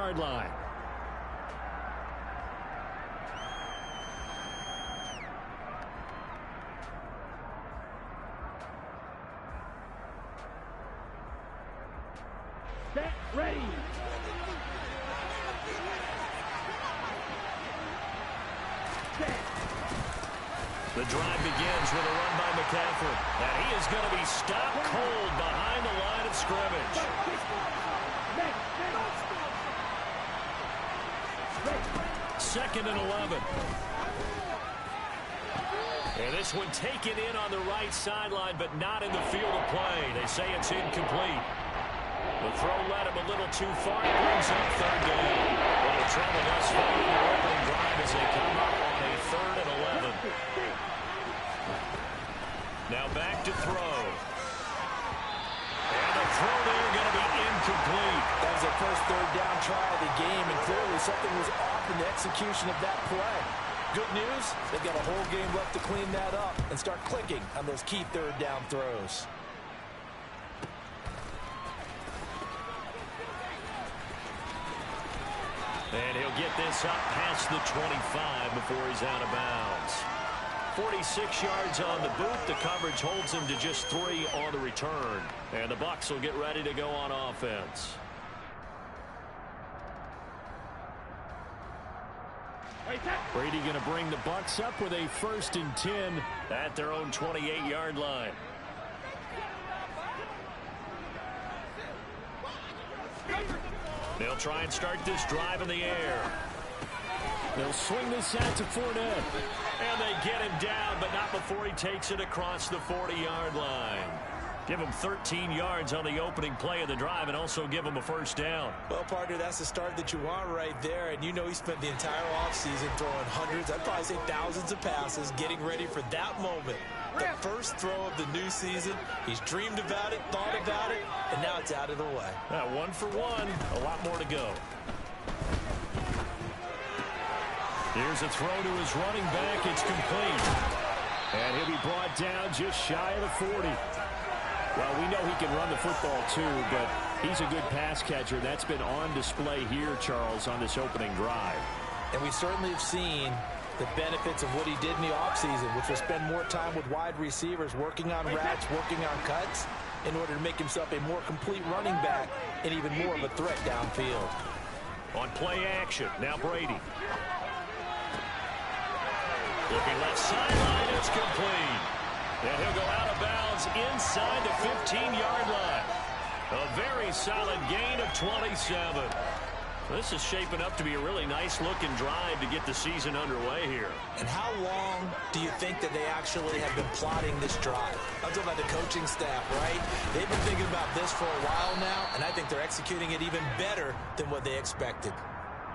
6-yard line. Set, ready. The drive begins with a run by McCaffrey. And he is going to be stopped cold behind the line of scrimmage. Second and 11. And this one taken in on the right sideline, but not in the field of play. They say it's incomplete. The throw led him a little too far. It brings up third down. A little trouble thus far in the opening drive as they come up on a 3rd and 11. Now back to throw. And the throw there going to be incomplete. That was their first third down try of the game, and clearly something was off in the execution of that play. Good news, they've got a whole game left to clean that up and start clicking on those key third down throws. And he'll get this up past the 25 before he's out of bounds. 46 yards on the boot. The coverage holds him to just 3 on the return. And the Bucs will get ready to go on offense. Brady going to bring the Bucs up with a 1st and 10 at their own 28-yard line. They'll try and start this drive in the air. They'll swing this out to Fournette. And they get him down, but not before he takes it across the 40-yard line. Give him 13 yards on the opening play of the drive and also give him a 1st down. Well, partner, that's the start that you want right there. And you know he spent the entire offseason throwing hundreds, I'd probably say thousands of passes, getting ready for that moment. The first throw of the new season. He's dreamed about it, thought about it, and now it's out of the way. 1 for 1. A lot more to go. Here's a throw to his running back. It's complete. And he'll be brought down just shy of the 40. Well, we know he can run the football too, but he's a good pass catcher. That's been on display here, Charles, on this opening drive. And we certainly have seen the benefits of what he did in the offseason, which was spend more time with wide receivers, working on routes, working on cuts, in order to make himself a more complete running back and even more of a threat downfield. On play action, now Brady. Looking left sideline, it's complete. And he'll go out of bounds inside the 15-yard line. A very solid gain of 27. This is shaping up to be a really nice-looking drive to get the season underway here. And how long do you think that they actually have been plotting this drive? I'm talking about the coaching staff, right? They've been thinking about this for a while now, and I think they're executing it even better than what they expected.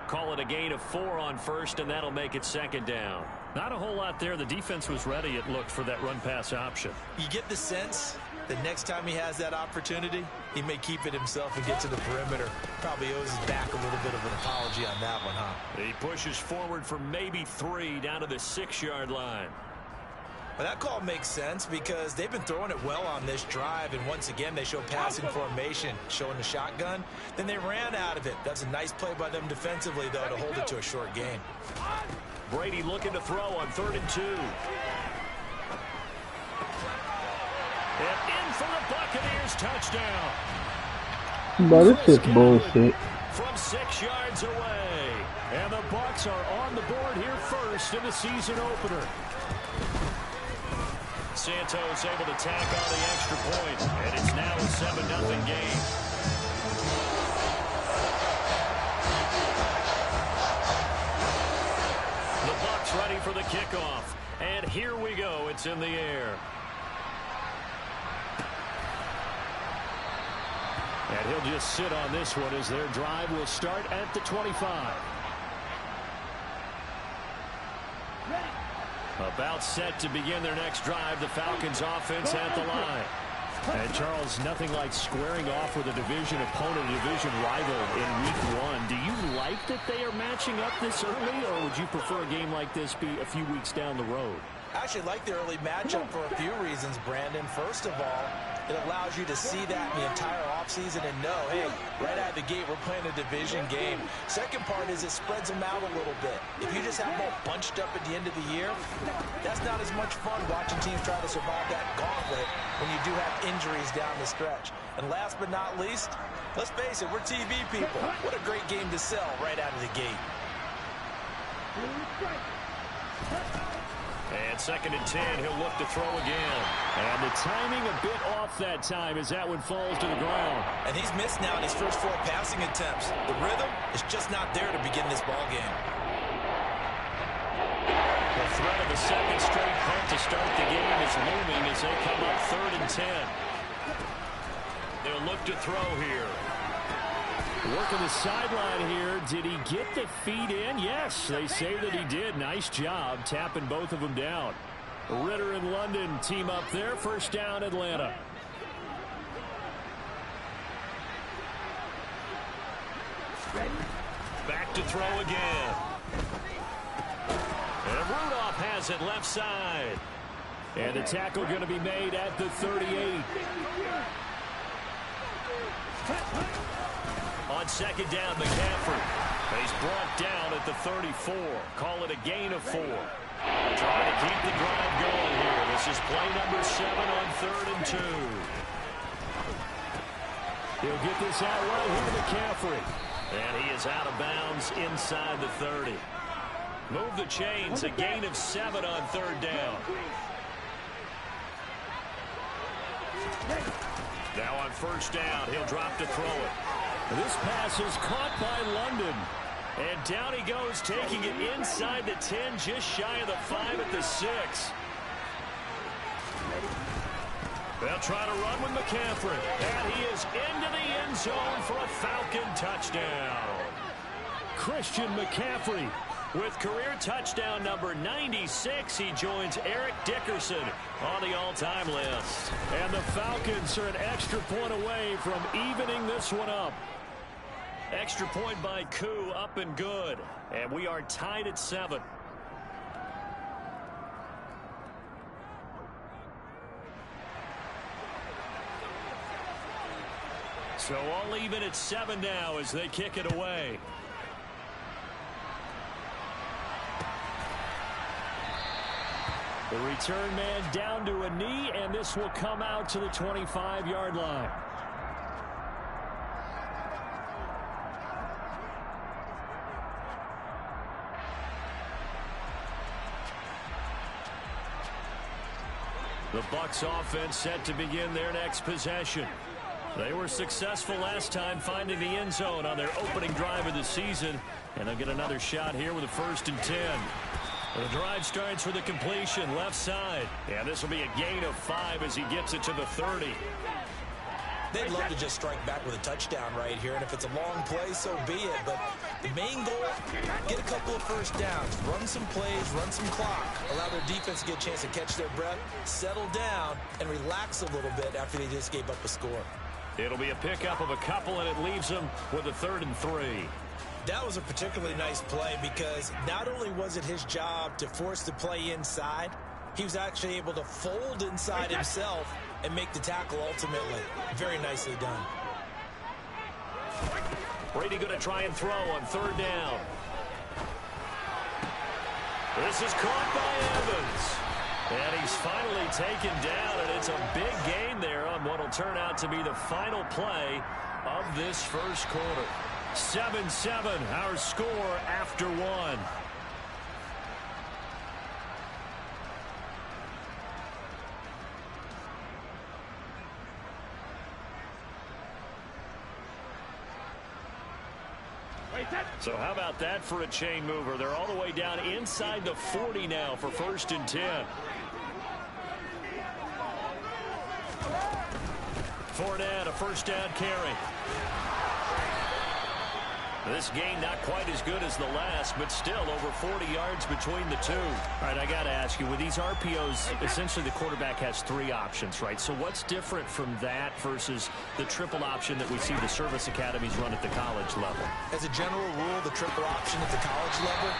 Call it a gain of 4 on 1st, and that'll make it 2nd down. Not a whole lot there. The defense was ready, it looked, for that run-pass option. You get the sense that next time he has that opportunity, he may keep it himself and get to the perimeter. Probably owes his back a little bit of an apology on that one, huh? He pushes forward for maybe 3 down to the 6-yard line. Well, that call makes sense because they've been throwing it well on this drive, and once again they show passing formation, showing the shotgun. Then they ran out of it. That's a nice play by them defensively, though, to hold it to a short game. Brady looking to throw on 3rd and 2. And in for the Buccaneers, touchdown. But it's just bullshit. From 6 yards away. And the Bucs are on the board here first in the season opener. Santos able to tack on the extra point, and it's now a 7-0 game. The Bucs ready for the kickoff, and here we go. It's in the air. And he'll just sit on this one as their drive will start at the 25. About set to begin their next drive. The Falcons offense at the line. And Charles, nothing like squaring off with a division opponent, a division rival in week 1. Do you like that they are matching up this early, or would you prefer a game like this be a few weeks down the road? I actually like the early matchup for a few reasons, Brandon. First of all, it allows you to see that in the entire offseason and know, hey, right out of the gate, we're playing a division game. Second part is it spreads them out a little bit. If you just have them all bunched up at the end of the year, that's not as much fun watching teams try to survive that gauntlet when you do have injuries down the stretch. And last but not least, let's face it, we're TV people. What a great game to sell right out of the gate. And 2nd and 10, he'll look to throw again. And the timing a bit off that time as that one falls to the ground. And he's missed now in his first 4 passing attempts. The rhythm is just not there to begin this ball game. The threat of a second straight punt to start the game is looming as they come up 3rd and 10. They'll look to throw here. Working the sideline here. Did he get the feet in? Yes, they say that he did. Nice job tapping both of them down. Ritter and London team up there. First down, Atlanta. Back to throw again. And Rudolph has it left side. And the tackle going to be made at the 38. On 2nd down, McCaffrey. He's brought down at the 34. Call it a gain of 4. Trying to keep the drive going here. This is play number 7 on 3rd and 2. He'll get this out right here to McCaffrey. And he is out of bounds inside the 30. Move the chains. A gain of 7 on 3rd down. Now on 1st down, he'll drop to throw it. This pass is caught by London. And down he goes, taking it inside the 10, just shy of the 5 at the 6. They'll try to run with McCaffrey. And he is into the end zone for a Falcon touchdown. Christian McCaffrey with career touchdown number 96. He joins Eric Dickerson on the all-time list. And the Falcons are an extra point away from evening this one up. Extra point by Koo, up and good. And we are tied at 7. So all even at 7 now as they kick it away. The return man down to a knee, and this will come out to the 25-yard line. The Bucs offense set to begin their next possession. They were successful last time finding the end zone on their opening drive of the season, and they'll get another shot here with a 1st and 10. The drive starts with a completion left side. And this will be a gain of 5 as he gets it to the 30. They'd love to just strike back with a touchdown right here, and if it's a long play, so be it. But the main goal, get a couple of first downs, run some plays, run some clock, allow their defense to get a chance to catch their breath, settle down, and relax a little bit after they just gave up a score. It'll be a pickup of a couple, and it leaves them with a 3rd and 3. That was a particularly nice play because not only was it his job to force the play inside, he was actually able to fold inside himself and make the tackle ultimately. Very nicely done. Brady going to try and throw on 3rd down. This is caught by Evans. And he's finally taken down, and it's a big gain there on what will turn out to be the final play of this first quarter. 7-7, our score after 1. So how about that for a chain mover? They're all the way down inside the 40 now for 1st and 10. Fournette, a 1st down carry. This game not quite as good as the last, but still over 40 yards between the two. All right, I got to ask you, with these RPOs, essentially the quarterback has 3 options, right? So what's different from that versus the triple option that we see the service academies run at the college level? As a general rule, the triple option at the college level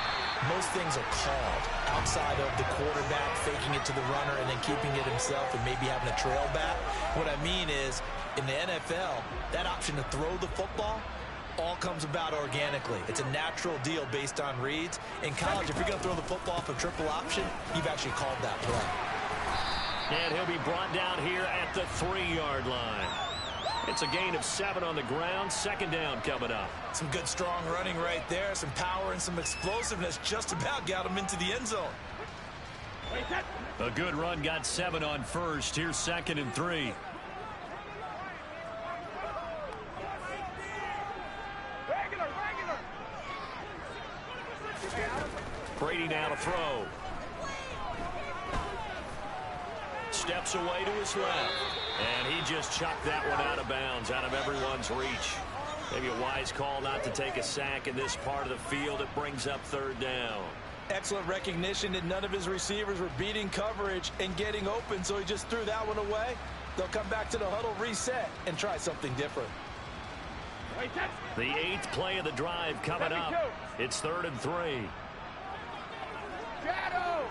most things are called outside of the quarterback faking it to the runner and then keeping it himself and maybe having a trail back. What I mean is, in the NFL, that option to throw the football all comes about organically. It's a natural deal based on reads. In college, if you're going to throw the football off a triple option, you've actually called that play. And he'll be brought down here at the 3-yard line. It's a gain of 7 on the ground. Second down coming up. Some good, strong running right there. Some power and some explosiveness just about got him into the end zone. A good run got 7 on first. Here's 2nd and 3. Brady now to throw. Steps away to his left. And he just chucked that one out of bounds, out of everyone's reach. Maybe a wise call not to take a sack in this part of the field. It brings up 3rd down. Excellent recognition that none of his receivers were beating coverage and getting open, so he just threw that one away. They'll come back to the huddle, reset, and try something different. The 8th play of the drive coming up. It's 3rd and 3. Shadow!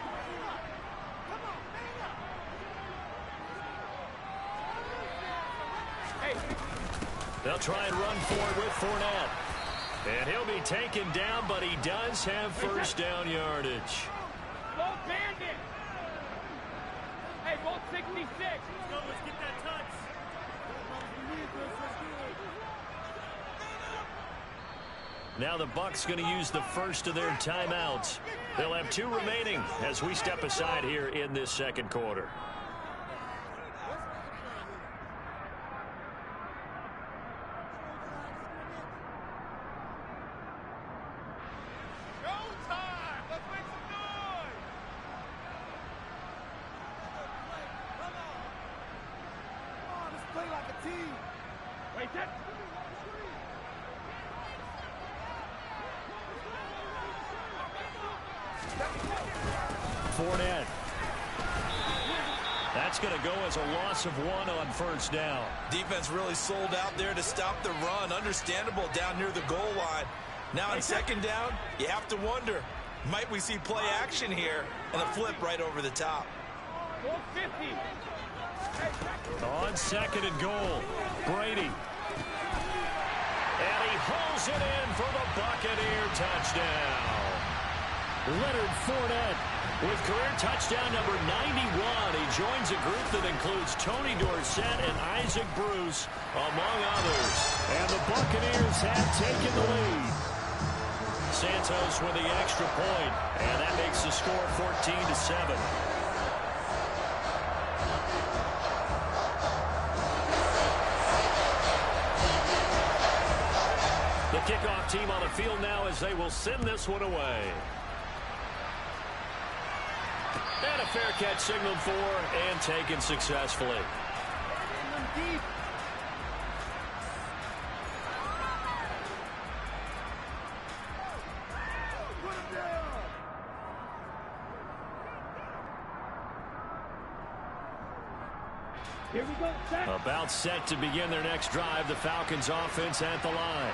They'll try and run for it with Fournette. And he'll be taken down, but he does have 1st down yardage. Go Bandit! Hey, Bolt 66. Let's go, let's get that touch. Now the Bucs going to use the first of their timeouts. They'll have 2 remaining as we step aside here in this 2nd quarter. Fournette. That's going to go as a loss of 1 on 1st down. Defense really sold out there to stop the run. Understandable down near the goal line. Now on 2nd down, you have to wonder, might we see play action here and a flip right over the top? 50. On 2nd and goal, Brady. And he hauls it in for the Buccaneer touchdown. Leonard Fournette with career touchdown number 91. He joins a group that includes Tony Dorsett and Isaac Bruce, among others. And the Buccaneers have taken the lead. Santos with the extra point, and that makes the score 14-7. The kickoff team on the field now as they will send this one away. And a fair catch signaled for and taken successfully. Here we go, About set to begin their next drive. The Falcons offense at the line.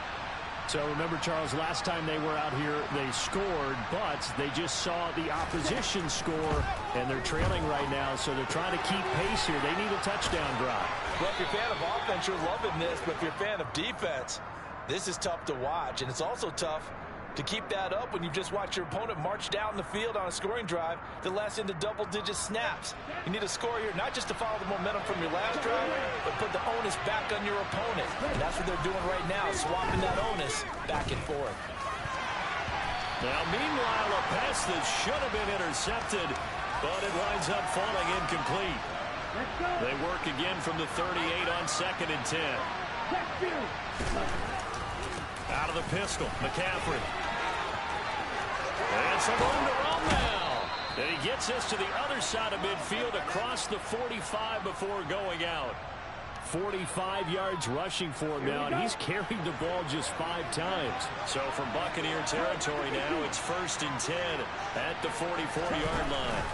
So remember, Charles, last time they were out here, they scored, but they just saw the opposition score, and they're trailing right now, so they're trying to keep pace here. They need a touchdown drive. Well, if you're a fan of offense, you're loving this, but if you're a fan of defense, this is tough to watch, and it's also tough to keep that up when you just watch your opponent march down the field on a scoring drive that lasts into double-digit snaps. You need a score here, not just to follow the momentum from your last drive, but put the onus back on your opponent. And that's what they're doing right now, swapping that onus back and forth. Now, meanwhile, a pass that should have been intercepted, but it winds up falling incomplete. They work again from the 38 on 2nd and 10. Out of the pistol, McCaffrey. And some room to run now. And he gets us to the other side of midfield across the 45 before going out. 45 yards rushing for him now, and he's carried the ball just 5 times. So from Buccaneer territory now, it's 1st and 10 at the 44-yard line.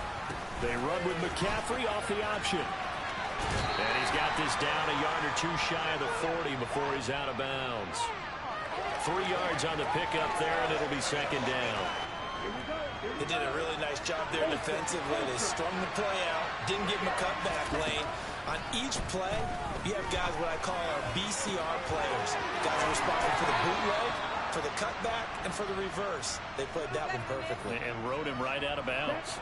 They run with McCaffrey off the option. And he's got this down a yard or 2 shy of the 40 before he's out of bounds. 3 yards on the pickup there, and it'll be 2nd down. They did a really nice job there defensively. They strung the play out, didn't give them a cutback lane. On each play, you have guys what I call our BCR players. Guys are responsible for the bootleg, for the cutback, and for the reverse. They played that one perfectly. And rode him right out of bounds.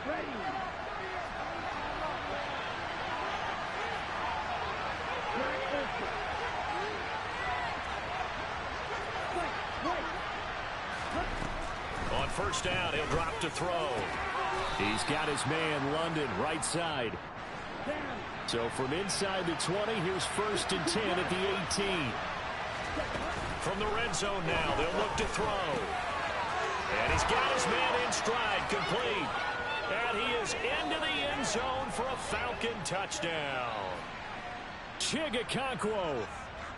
On first down, he'll drop to throw. He's got his man, London, right side. So from inside the 20, here's 1st and 10 at the 18. From the red zone now, they'll look to throw. And he's got his man in stride, complete. And he is into the end zone for a Falcon touchdown. Chigakonkwo,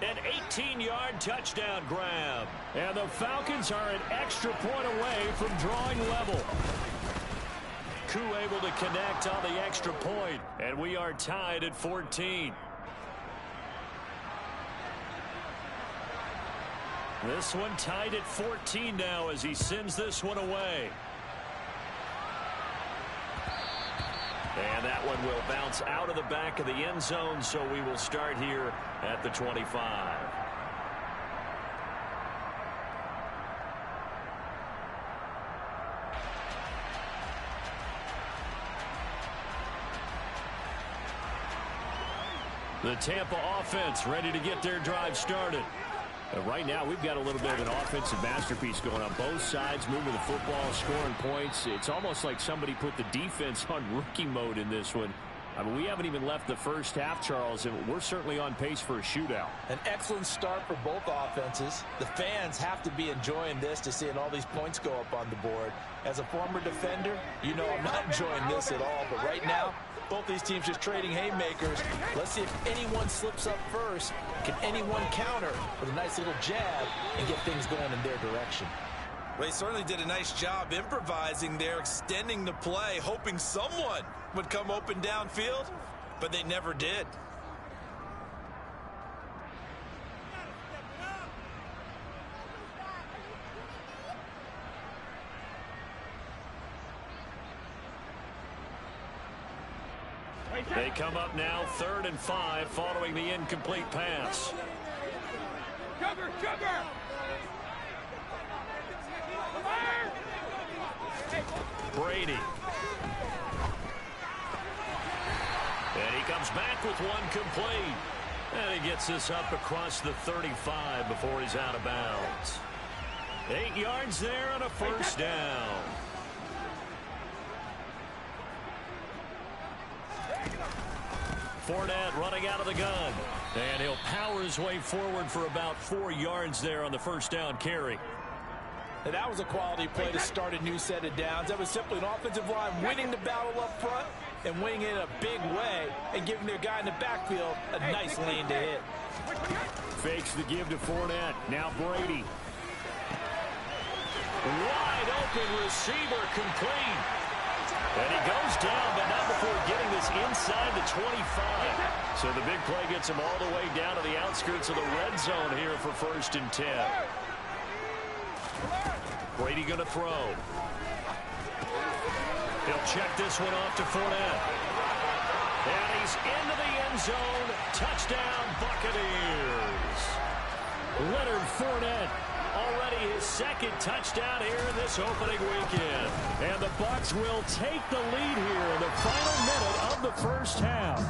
an 18-yard touchdown grab. And the Falcons are an extra point away from drawing level. Koo able to connect on the extra point, and we are tied at 14. This one tied at 14 now as he sends this one away. And that one will bounce out of the back of the end zone, so we will start here at the 25. The Tampa offense ready to get their drive started. Right now, we've got a little bit of an offensive masterpiece going on both sides, moving the football, scoring points. It's almost like somebody put the defense on rookie mode in this one. I mean, we haven't even left the first half, Charles, and we're certainly on pace for a shootout. An excellent start for both offenses. The fans have to be enjoying this to seeing all these points go up on the board. As a former defender, you know I'm not enjoying this at all, but right now, both these teams just trading haymakers. Let's see if anyone slips up first. Can anyone counter with a nice little jab and get things going in their direction? Well, they certainly did a nice job improvising there, extending the play, hoping someone would come open downfield, but they never did. They come up now 3rd and 5 following the incomplete pass. Sugar! Brady. And he comes back with one complete. And he gets this up across the 35 before he's out of bounds. 8 yards there on a first down. Fournette running out of the gun. And he'll power his way forward for about 4 yards there on the first down carry. And that was a quality play to start a new set of downs. That was simply an offensive line winning the battle up front and winning it in a big way and giving their guy in the backfield a nice lane to hit. Fakes the give to Fournette. Now Brady. Wide open receiver complete. And he goes down, but not before getting this inside the 25. So the big play gets him all the way down to the outskirts of the red zone here for 1st and 10. Brady going to throw. He'll check this one off to Fournette. And he's into the end zone. Touchdown, Buccaneers. Leonard Fournette. Already his 2nd touchdown here in this opening weekend. And the Bucs will take the lead here in the final minute of the first half.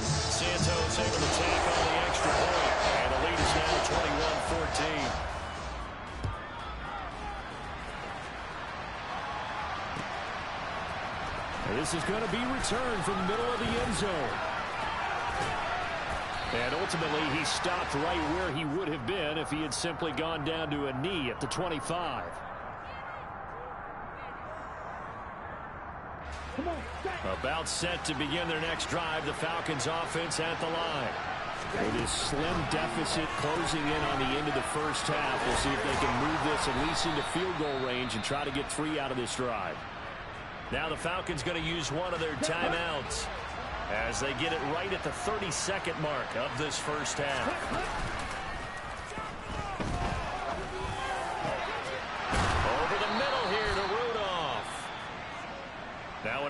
Santos able to tack on the extra point. And the lead is now 21-14. This is going to be returned from the middle of the end zone. And ultimately, he stopped right where he would have been if he had simply gone down to a knee at the 25. About set to begin their next drive, the Falcons offense at the line. With this slim deficit closing in on the end of the first half, we'll see if they can move this at least into field goal range and try to get 3 out of this drive. Now the Falcons going to use one of their timeouts as they get it right at the 32nd mark of this first half. Over the middle here to root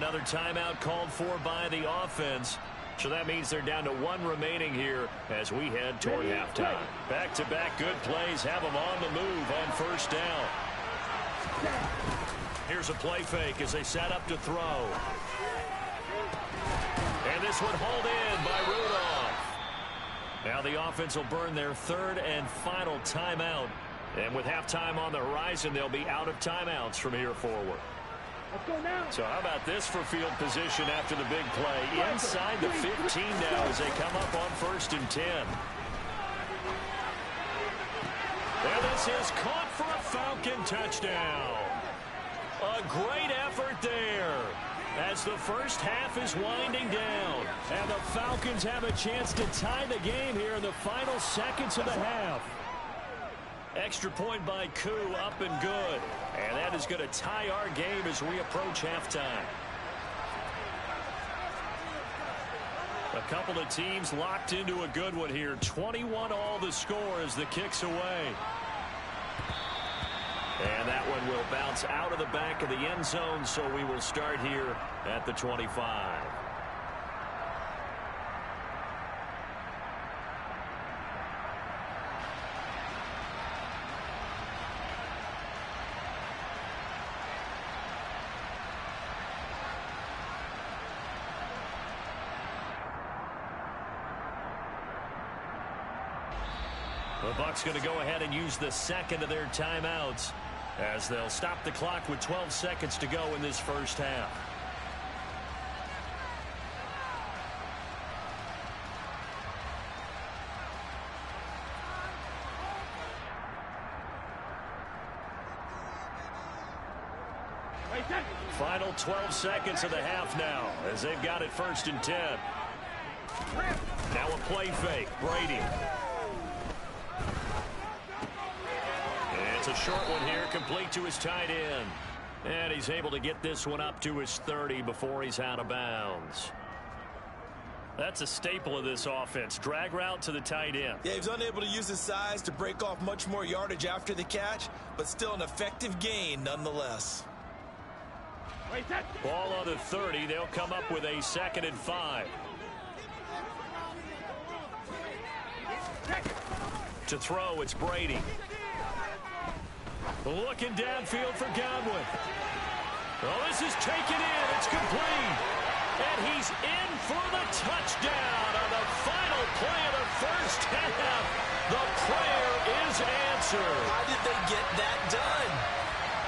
Another timeout called for by the offense. So that means they're down to 1 remaining here as we head toward halftime. Back-to-back good plays have them on the move on first down. Here's a play fake as they set up to throw. And this one hauled in by Rudolph. Now the offense will burn their 3rd and final timeout. And with halftime on the horizon, they'll be out of timeouts from here forward. So how about this for field position after the big play? Inside the 15 now as they come up on 1st and 10. And this is caught for a Falcon touchdown. A great effort there as the first half is winding down. And the Falcons have a chance to tie the game here in the final seconds of the half. Extra point by Koo, up and good. And that is going to tie our game as we approach halftime. A couple of teams locked into a good one here. 21 all the score as the kick's away. And that one will bounce out of the back of the end zone, so we will start here at the 25. The Bucs going to go ahead and use the 2nd of their timeouts as they'll stop the clock with 12 seconds to go in this first half. Final 12 seconds of the half now as they've got it 1st and 10. Now a play fake. Brady. It's a short one here, complete to his tight end. And he's able to get this one up to his 30 before he's out of bounds. That's a staple of this offense. Drag route to the tight end. Yeah, he was unable to use his size to break off much more yardage after the catch, but still an effective gain nonetheless. Ball on the 30. They'll come up with a 2nd and 5. To throw, it's Brady. Looking downfield for Godwin. Oh, this is taken in. It's complete. And he's in for the touchdown on the final play of the first half. The prayer is answered. How did they get that done?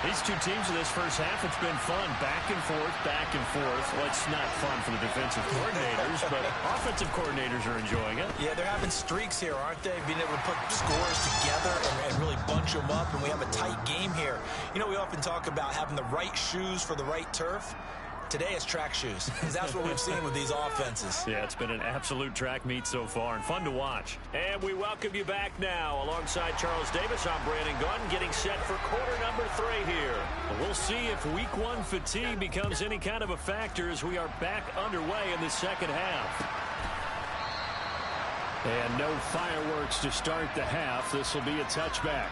These two teams in this first half, it's been fun. Back and forth, back and forth. Well, it's not fun for the defensive coordinators, but offensive coordinators are enjoying it. Yeah, they're having streaks here, aren't they? Being able to put scores together and really bunch them up, and we have a tight game here. You know, we often talk about having the right shoes for the right turf. Today it's track shoes. That's what we've seen with these offenses. Yeah, it's been an absolute track meet so far and fun to watch. And we welcome you back now. Alongside Charles Davis, I'm Brandon Gunn, getting set for quarter number 3 here. We'll see if week 1 fatigue becomes any kind of a factor as we are back underway in the second half. And no fireworks to start the half. This will be a touchback.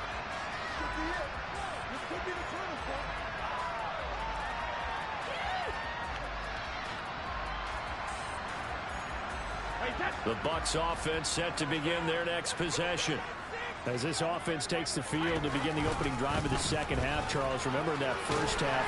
The Bucs offense set to begin their next possession. As this offense takes the field to begin the opening drive of the second half, Charles, remember that first half,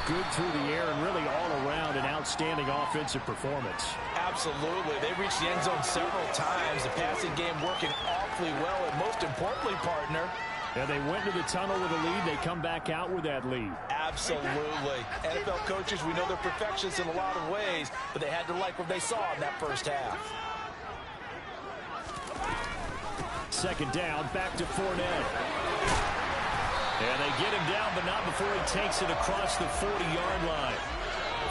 good through the air and really all around an outstanding offensive performance. Absolutely. They reached the end zone several times. The passing game working awfully well, and most importantly, partner, yeah, they went to the tunnel with a lead. They come back out with that lead. Absolutely. NFL coaches, we know they're perfectionists in a lot of ways, but they had to like what they saw in that first half. Second down, back to Fournette. And they get him down, but not before he takes it across the 40-yard line.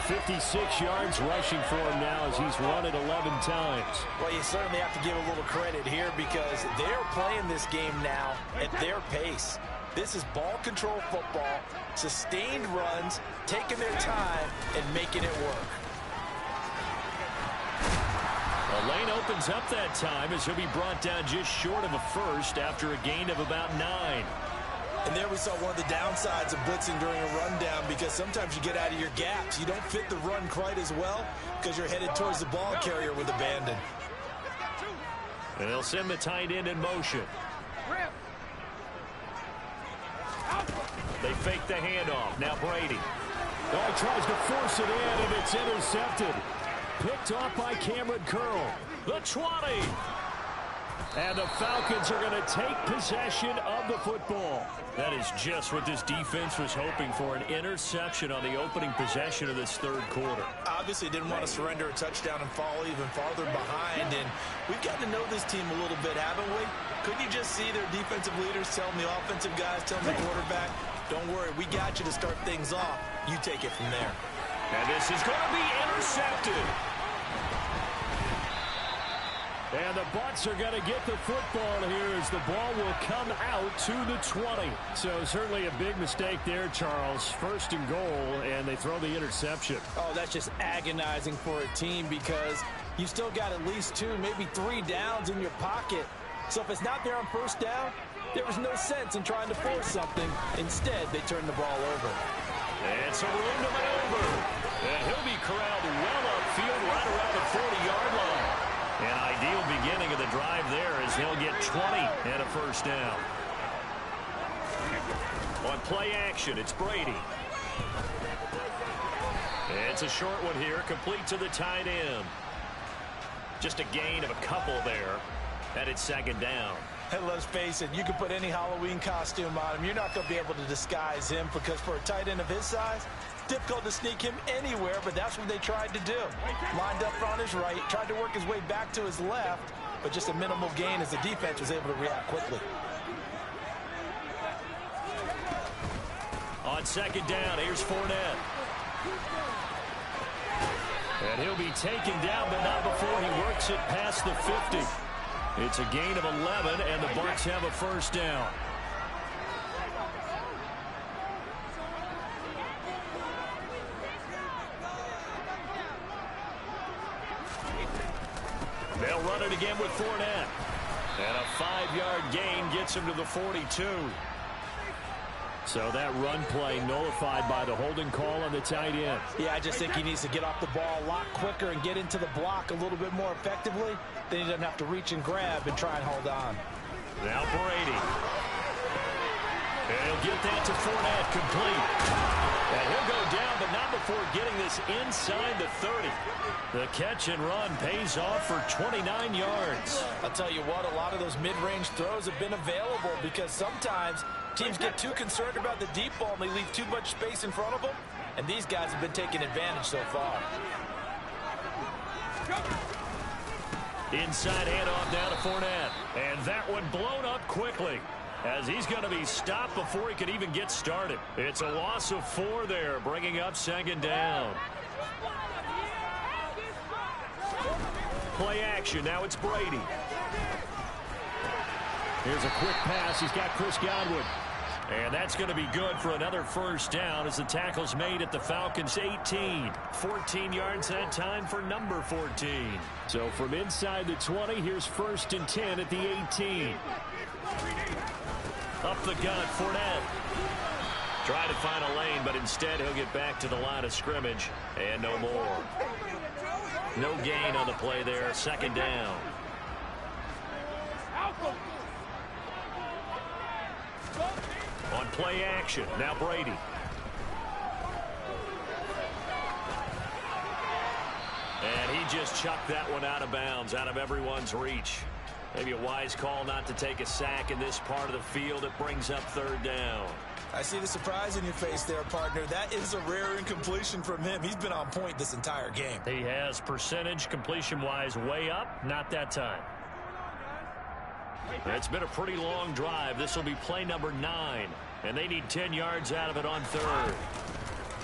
56 yards rushing for him now as he's run it 11 times. Well, you certainly have to give a little credit here because they're playing this game now at their pace. This is ball control football, sustained runs, taking their time, and making it work. The lane opens up that time as he'll be brought down just short of a first after a gain of about 9. And there we saw one of the downsides of blitzing during a rundown, because sometimes you get out of your gaps. You don't fit the run quite as well because you're headed towards the ball carrier with abandon. And they'll send the tight end in motion. They fake the handoff. Now Brady. Oh, he tries to force it in, and it's intercepted. Picked off by Cameron Curl. The 20. And the Falcons are going to take possession of the football. That is just what this defense was hoping for, an interception on the opening possession of this third quarter. Obviously didn't want to surrender a touchdown and fall even farther behind, and we've gotten to know this team a little bit, haven't we? Couldn't you just see their defensive leaders telling the offensive guys, telling the quarterback, don't worry, we got you to start things off. You take it from there. And this is going to be intercepted. And the Bucs are going to get the football here as the ball will come out to the 20. So certainly a big mistake there, Charles. First and goal, and they throw the interception. Oh, that's just agonizing for a team because you still got at least 2, maybe 3 downs in your pocket. So if it's not there on first down, there was no sense in trying to force something. Instead, they turn the ball over. And some room to maneuver. And he'll be corralled well upfield right around the 40-yard line. An ideal beginning of the drive there as they'll get 20 and a first down. On play action, it's Brady. It's a short one here, complete to the tight end. Just a gain of a couple there. And it's second down. And let's face it, you can put any Halloween costume on him. You're not going to be able to disguise him, because for a tight end of his size, difficult to sneak him anywhere, but that's what they tried to do. Lined up on his right, tried to work his way back to his left, but just a minimal gain as the defense was able to react quickly. On second down, here's Fournette. And he'll be taken down, but not before he works it past the 50. It's a gain of 11, and the Bucs have a first down. They'll run it again with Fournette. And a 5-yard gain gets him to the 42. So that run play nullified by the holding call on the tight end. Yeah, I just think he needs to get off the ball a lot quicker and get into the block a little bit more effectively. Then he doesn't have to reach and grab and try and hold on. Now Brady. And he'll get that to Fournette, complete. And he'll go down, but not before getting this inside the 30. The catch and run pays off for 29 yards. I'll tell you what, a lot of those mid-range throws have been available, because sometimes teams get too concerned about the deep ball and they leave too much space in front of them, and these guys have been taking advantage so far. Inside handoff down to Fournette. And that one blown up quickly, as he's going to be stopped before he could even get started. It's a loss of 4 there, bringing up second down. Play action. Now it's Brady. Here's a quick pass. He's got Chris Godwin. And that's going to be good for another first down as the tackle's made at the Falcons' 18. 14 yards that time for number 14. So from inside the 20, here's first and 10 at the 18. Up the gut, Fournette. Try to find a lane, but instead he'll get back to the line of scrimmage. And no more. No gain on the play there. Second down. On play action, now Brady. And he just chucked that one out of bounds, out of everyone's reach. Maybe a wise call not to take a sack in this part of the field. It brings up third down. I see the surprise in your face there, partner. That is a rare incompletion from him. He's been on point this entire game. He has percentage completion-wise way up, not that time. It's been a pretty long drive. This will be play number 9, and they need 10 yards out of it on third.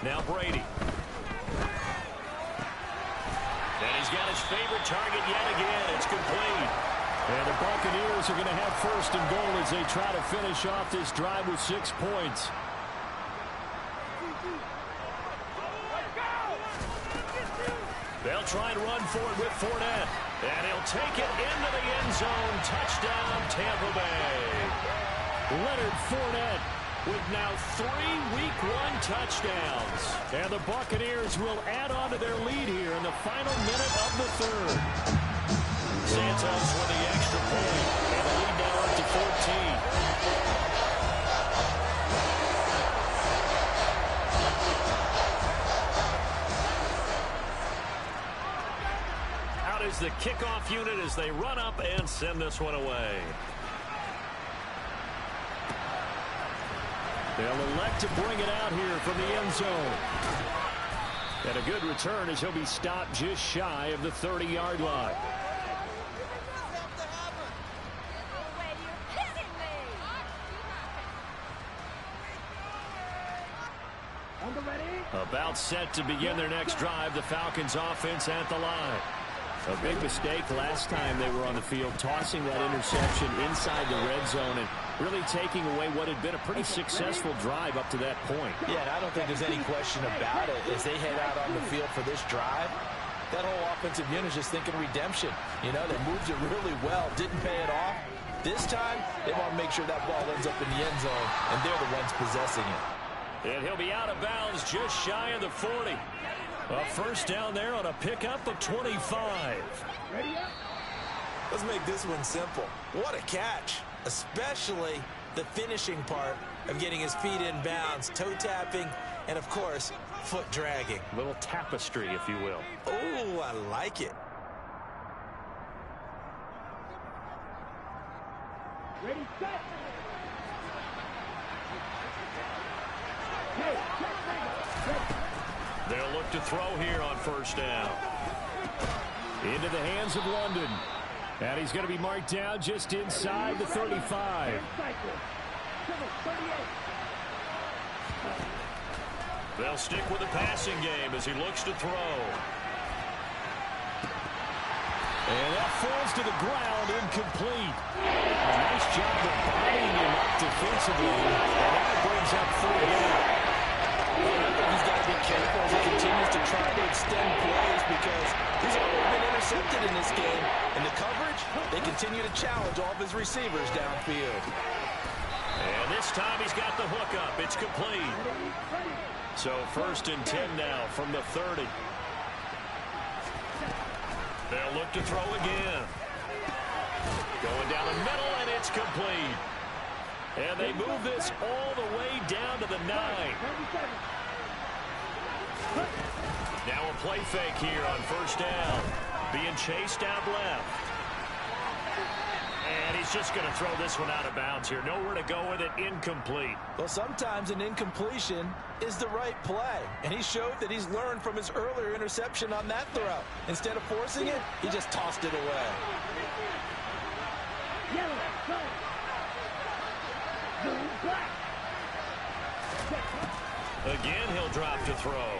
Now Brady. And he's got his favorite target yet again. It's complete. And the Buccaneers are going to have first and goal as they try to finish off this drive with 6 points. They'll try and run for it with Fournette. And he'll take it into the end zone. Touchdown, Tampa Bay. Leonard Fournette with now 3 Week 1 touchdowns. And the Buccaneers will add on to their lead here in the final minute of the third. Santos with the extra point, and the lead now up to 14. Is the kickoff unit as they run up and send this one away. They'll elect to bring it out here from the end zone. And a good return as he'll be stopped just shy of the 30-yard line. About set to begin their next drive, the Falcons offense at the line. A big mistake last time they were on the field, tossing that interception inside the red zone and really taking away what had been a pretty successful drive up to that point. Yeah, and I don't think there's any question about it. As they head out on the field for this drive, that whole offensive unit is just thinking redemption. You know, they moved it really well, didn't pay it off. This time, they want to make sure that ball ends up in the end zone, and they're the ones possessing it. And he'll be out of bounds just shy of the 40. A first down there on a pickup of 25. Let's make this one simple. What a catch, especially the finishing part of getting his feet in bounds, toe tapping, and of course, foot dragging. A little tapestry, if you will. Oh, I like it. Ready, set. They'll look to throw here on first down. Into the hands of London. And he's going to be marked down just inside the 35. They'll stick with the passing game as he looks to throw. And that falls to the ground, incomplete. A nice job of bodying him up defensively. And that brings up 4 down. He's got to be careful as he continues to try to extend plays because he's already been intercepted in this game. And the coverage, they continue to challenge all of his receivers downfield. And this time he's got the hook up. It's complete. So 1st and 10 now from the 30. They'll look to throw again. Going down the middle, and it's complete. And they move this all the way down to the 9. Now a play fake here on first down. Being chased out left. And he's just going to throw this one out of bounds here. Nowhere to go with it. Incomplete. Well, sometimes an incompletion is the right play. And he showed that he's learned from his earlier interception on that throw. Instead of forcing it, he just tossed it away. Again, he'll drop to throw.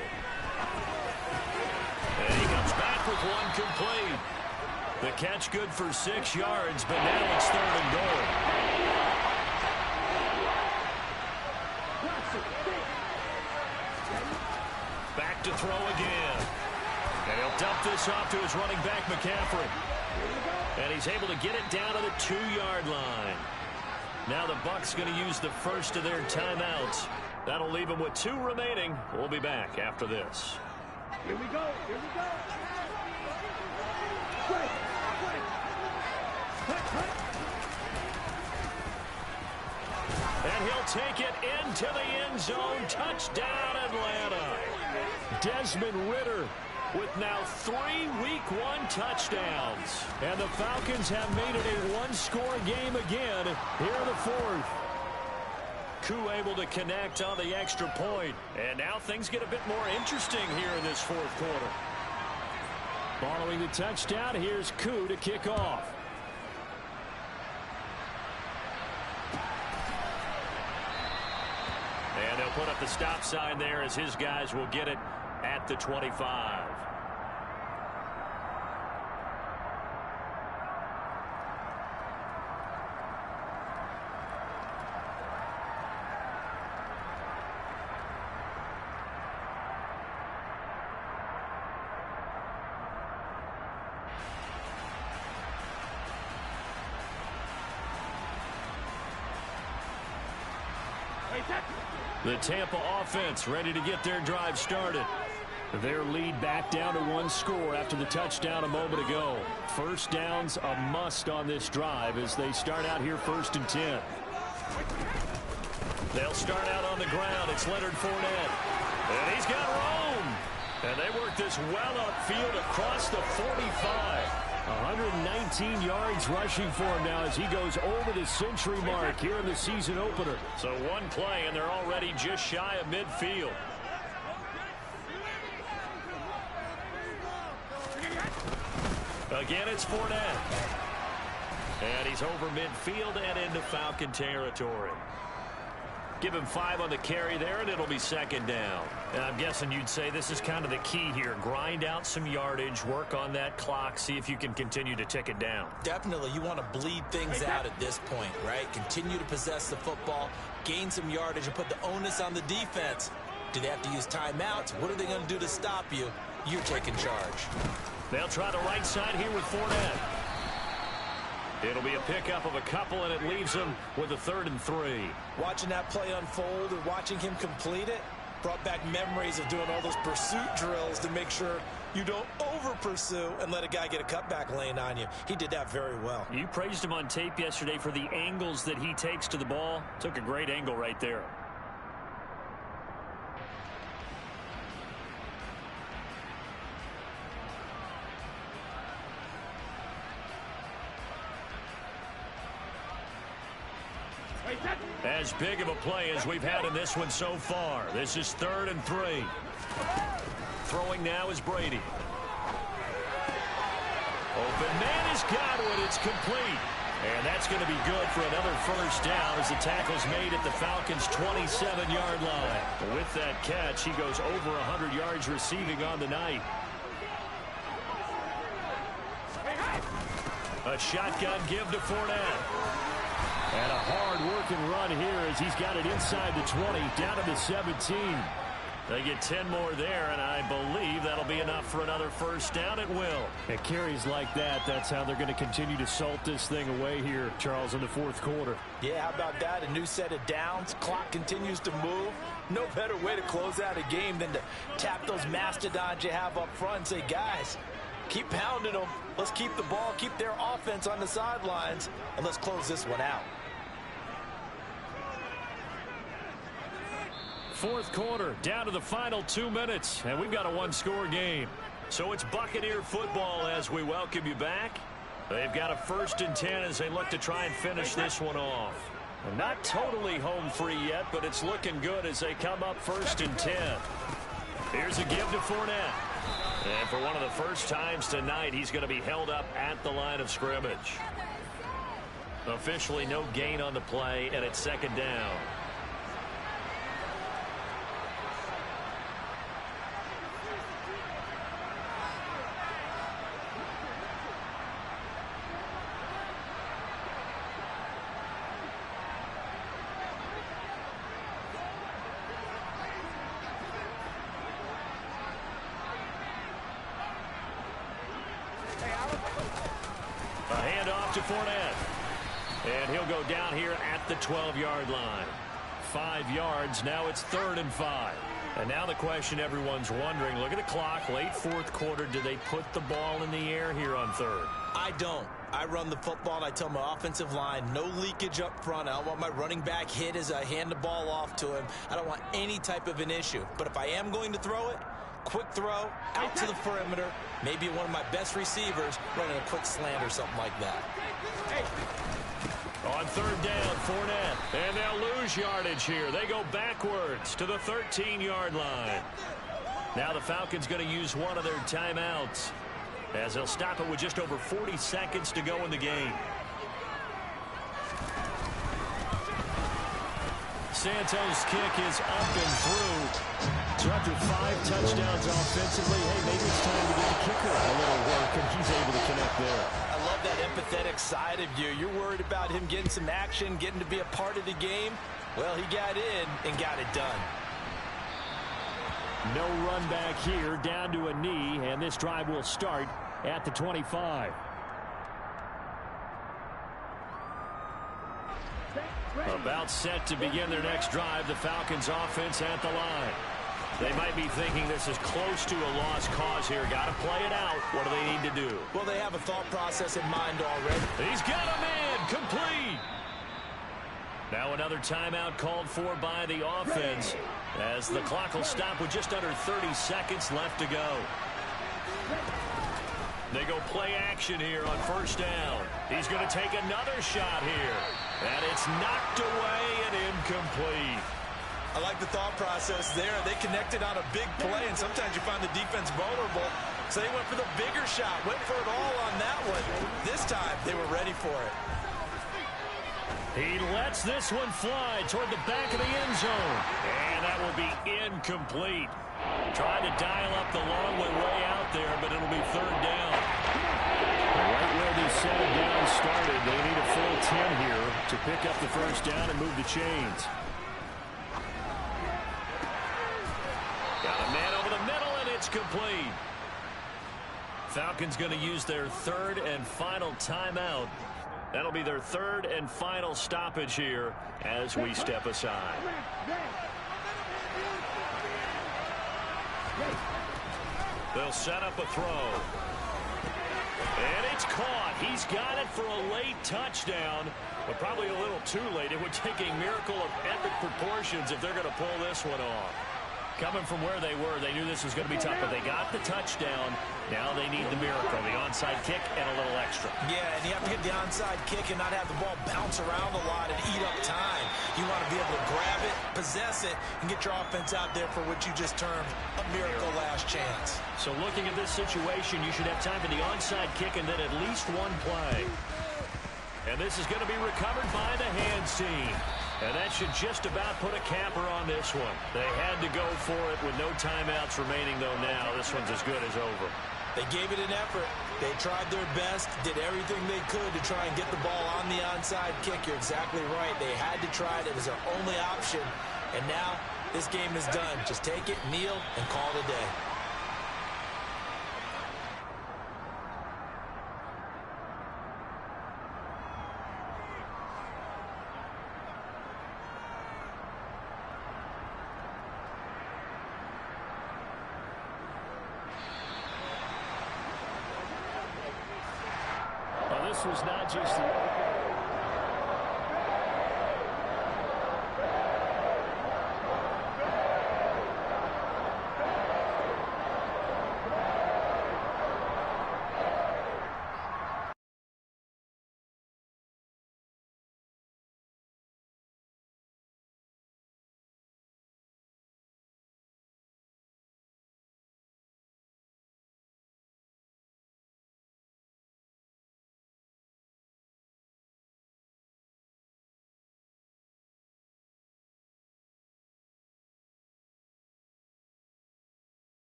And he comes back with one complete. The catch good for 6 yards, but now it's 3rd and goal. Back to throw again. And he'll dump this off to his running back, McCaffrey. And he's able to get it down to the 2-yard line. Now the Bucs going to use the first of their timeouts. That'll leave them with 2 remaining. We'll be back after this. Here we go. Here we go. And he'll take it into the end zone. Touchdown, Atlanta. Desmond Ridder with now 3 Week 1 touchdowns. And the Falcons have made it a one-score game again here in the 4th. Koo able to connect on the extra point. And now things get a bit more interesting here in this 4th quarter. Following the touchdown, here's Koo to kick off. And they'll put up the stop sign there as his guys will get it at the 25. The Tampa offense ready to get their drive started. Their lead back down to one score after the touchdown a moment ago. First down's a must on this drive as they start out here 1st and 10. They'll start out on the ground. It's Leonard Fournette. And he's got room. And they work this well upfield across the 45. 119 yards rushing for him now as he goes over the century mark here in the season opener. So one play, and they're already just shy of midfield. Again, it's Fournette. And he's over midfield and into Falcon territory. Give him 5 on the carry there, and it'll be 2nd down. And I'm guessing you'd say this is kind of the key here. Grind out some yardage, work on that clock, see if you can continue to tick it down. Definitely, you want to bleed things out at this point, right? Continue to possess the football, gain some yardage, and put the onus on the defense. Do they have to use timeouts? What are they going to do to stop you? You're taking charge. They'll try the right side here with Fournette. It'll be a pickup of a couple, and it leaves them with a 3rd and 3. Watching that play unfold and watching him complete it brought back memories of doing all those pursuit drills to make sure you don't over-pursue and let a guy get a cutback lane on you. He did that very well. You praised him on tape yesterday for the angles that he takes to the ball. Took a great angle right there. As big of a play as we've had in this one so far. This is 3rd and 3. Throwing now is Brady. Open man has got it. It's complete. And that's going to be good for another 1st down as the tackle's made at the Falcons' 27-yard line. With that catch, he goes over 100 yards receiving on the night. A shotgun give to Fournette. And a hard-working run here as he's got it inside the 20, down to the 17. They get 10 more there, and I believe that'll be enough for another 1st down. It will. At carries like that, that's how they're going to continue to salt this thing away here, Charles, in the 4th quarter. Yeah, how about that? A new set of downs. Clock continues to move. No better way to close out a game than to tap those mastodons you have up front and say, guys, keep pounding them. Let's keep the ball, keep their offense on the sidelines, and let's close this one out. 4th quarter, down to the final 2 minutes, and we've got a 1-score game. So it's Buccaneer football as we welcome you back. They've got a 1st and 10 as they look to try and finish this one off. Not totally home free yet, but it's looking good as they come up 1st and 10. Here's a give to Fournette. And for one of the first times tonight, he's going to be held up at the line of scrimmage. Officially no gain on the play, and it's 2nd down. A handoff to Fournette. And he'll go down here at the 12-yard line. 5 yards. Now it's 3rd and 5. And now the question everyone's wondering, look at the clock, late 4th quarter. Do they put the ball in the air here on 3rd? I don't. I run the football, and I tell my offensive line, no leakage up front. I don't want my running back hit as I hand the ball off to him. I don't want any type of an issue. But if I am going to throw it, quick throw, out to the perimeter, maybe one of my best receivers running a quick slant or something like that. On 3rd down, Fournette. And they'll lose yardage here. They go backwards to the 13-yard line. Now the Falcons going to use one of their timeouts as they'll stop it with just over 40 seconds to go in the game. Santos' kick is up and through. So after 5 touchdowns offensively, hey, maybe it's time to give the kicker a little work, and he's able to connect there. I love that empathetic side of you. You're worried about him getting some action, getting to be a part of the game. Well, he got in and got it done. No run back here, down to a knee, and this drive will start at the 25. About set to begin their next drive, the Falcons offense at the line. They might be thinking this is close to a lost cause here. Got to play it out. What do they need to do? Well, they have a thought process in mind already. He's got him in. Complete. Now another timeout called for by the offense as the clock will stop with just under 30 seconds left to go. They go play action here on first down. He's going to take another shot here. And it's knocked away and incomplete. I like the thought process there. They connected on a big play, and sometimes you find the defense vulnerable. So they went for the bigger shot, went for it all on that one. This time, they were ready for it. He lets this one fly toward the back of the end zone. And that will be incomplete. Trying to dial up the long way out there, but it'll be third down. Right where they set it down started, they need a full 10 here to pick up the first down and move the chains. Got a man over the middle, and it's complete. Falcons going to use their third and final timeout. That'll be their third and final stoppage here as we step aside. They'll set up a throw. And it's caught. He's got it for a late touchdown, but probably a little too late. It would take a miracle of epic proportions if they're going to pull this one off. Coming from where they were, they knew this was going to be tough, but they got the touchdown. Now they need the miracle, the onside kick and a little extra. Yeah, and you have to get the onside kick and not have the ball bounce around a lot and eat up time. You want to be able to grab it, possess it, and get your offense out there for what you just termed a miracle last chance. So looking at this situation, you should have time for the onside kick and then at least one play. And this is going to be recovered by the hands team. And that should just about put a capper on this one. They had to go for it with no timeouts remaining, though, now. This one's as good as over. They gave it an effort. They tried their best, did everything they could to try and get the ball on the onside kick. You're exactly right. They had to try it. It was their only option. And now this game is done. Just take it, kneel, and call it a day. This was not just the